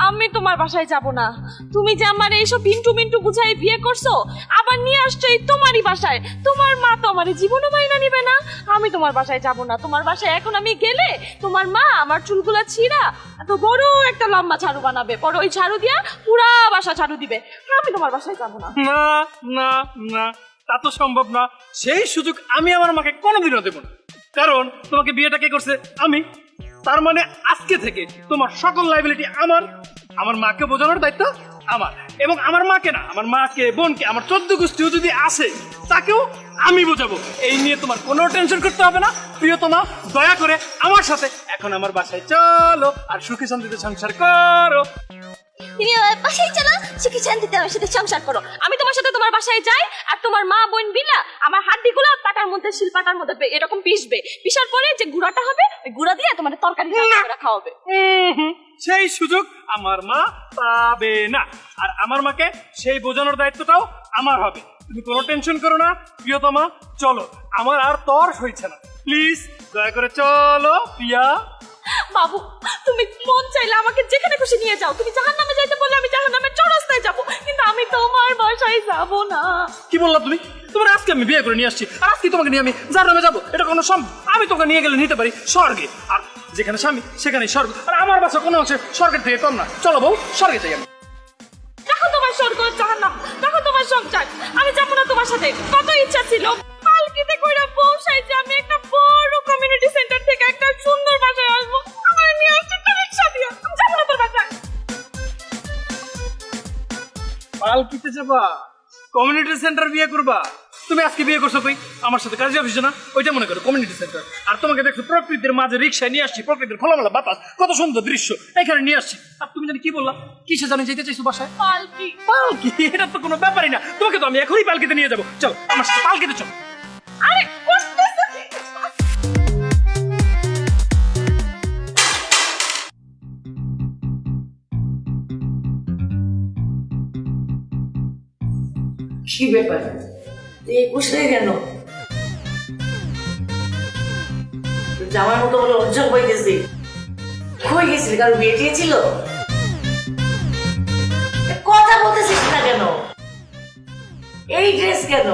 আমি তোমার বাসায় যাব না। তুমি যে আমার এইসব মিন্টু মিন্টু বুঝাই বিয়ে করছো, আবার নিয়ে আসছো এই তোমারই বাসায়। তোমার মা তো আমার জীবনও মাইনা নিবে না। আমি তোমার বাসায় যাব না। তোমার বাসায় এখন আমি গেলে তোমার মা আমার চুলগুলা ছিঁড়া এত বড় একটা লম্বা ঝাড়ু বানাবে, পরে ওই ঝাড়ু দিয়া পুরা বাসা ঝাড়ু দিবে। আমি তোমার বাসায় যাব না। না না না, তা তো সম্ভব না। সেই সুযোগ আমি আমার মাকে কোনোদিনও দেব না। কারণ তোমাকে বিয়েটা কে করছে? আমি। তার মানে আজকে থেকে তোমার সকল লাইবিলিটি আমার। আমার মাকে বোঝানোর দায়িত্ব আমার, এবং আমার মাকে না, আমার মাকে, বোনকে, আমার 14 গোষ্ঠীও যদি আসে তাকেও আমি বোঝাবো। এই নিয়ে তোমার কোনো টেনশন করতে হবে না। প্রিয়তমা, দয়া করে আমার সাথে এখন আমার বাসায় চলো আর সুখে শান্তিতে সংসার করো। তুমি আমার বাসায় চলো, সুখী শান্তিতে আমার সাথে সংসার করো। আমি তোমার সাথে তোমার বাসায় যাই, আর তোমার মা বোন বিলা আমার হাড্ডিগুলো পাটার মধ্যে, শিলপাটার মধ্যে এরকম পিষবে। পিষার পরে যে গুঁড়াটা হবে, ওই গুঁড়া দিয়ে তোমার তরকারি করে খাওয়াবে। সেই সুযোগ আমার মা পাবে না, আর আমার মাকে সেই বোঝানোর দায়িত্বটাও আমার হবে। তুমি কোনো টেনশন করো না প্রিয়তমা, চলো। আমার আর তর হইছে না, প্লিজ দয়া করে চলো প্রিয়া। বাবু, তুমি মন চাইলে আমাকে যেখানে খুশি নিয়ে যাও। তুমি জাহান্নামে যাইতে বললে আমি জাহান্নামের চৌরাস্তায় যাব, কিন্তু আমি তোমার বাসায় যাব না। কি বললা তুমি? তোমার আজকে আমি বিয়ে করে নিয়ে আসছি, আর আজকে তোমাকে নিয়ে আমি জাহান্নামে যাবো? এটা কোনো সম্ভব? আমি তোকে নিয়ে গেলে নিতে পারি স্বর্গে, আর যেখানে স্বামী সেখানে স্বর্গ। আর আমার বাসা কোনো অংশে স্বর্গের থেকে কম না। চলো বউ, স্বর্গে যাই আমি। দেখো তোমার স্বর্গ জাহান্নাম, দেখো তোমার সংসার। আমি যাবো না তোমার সাথে। কত ইচ্ছা ছিল পালকিতে কইরা পৌঁছাই যে আমি একটা বড় কমিউনিটি সেন্টার থেকে একটা সুন্দর বাসায় আসবো। আমার নিয়ে আসছে একটা রিক্সা দিয়ে। আমি যাবো না তোর বাসায়। পালকিতে যাবা? কমিউনিটি সেন্টার বিয়ে করবা? তুমি আজকে বিয়ে করছো কই? আমার সাথে কাজে অফিসে না? ওইটা মনে করো কমিউনিটি সেন্টার। আর তোমাকে দেখছো প্রকৃতির মাঝে রিক্সায় নিয়ে আসছি, প্রকৃতির খোলামেলা বাতাস, কত সুন্দর দৃশ্য, এখানে নিয়ে আসছি। আর তুমি জানি কি বললা? কিসে জানি যেতে চাইছো বাসায়? পালকি। পালকি? এটা তো কোনো ব্যাপারই না। তোমাকে তো আমি এখনই পালকিতে নিয়ে যাবো। চলো আমার সাথে পালকিতে চলো। আরে করতেছ কি? কি ব্যাপার? এই বসে কেন? জামার মতো বলে লজ্জা পাইতেছি। কই গেছিলি? কারো বিয়ে টিয়ে ছিল? কথা বলতেছিস না কেন? এই ড্রেস কেন?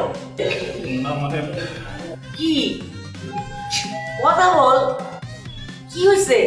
কি কথা বল, কি হয়েছে?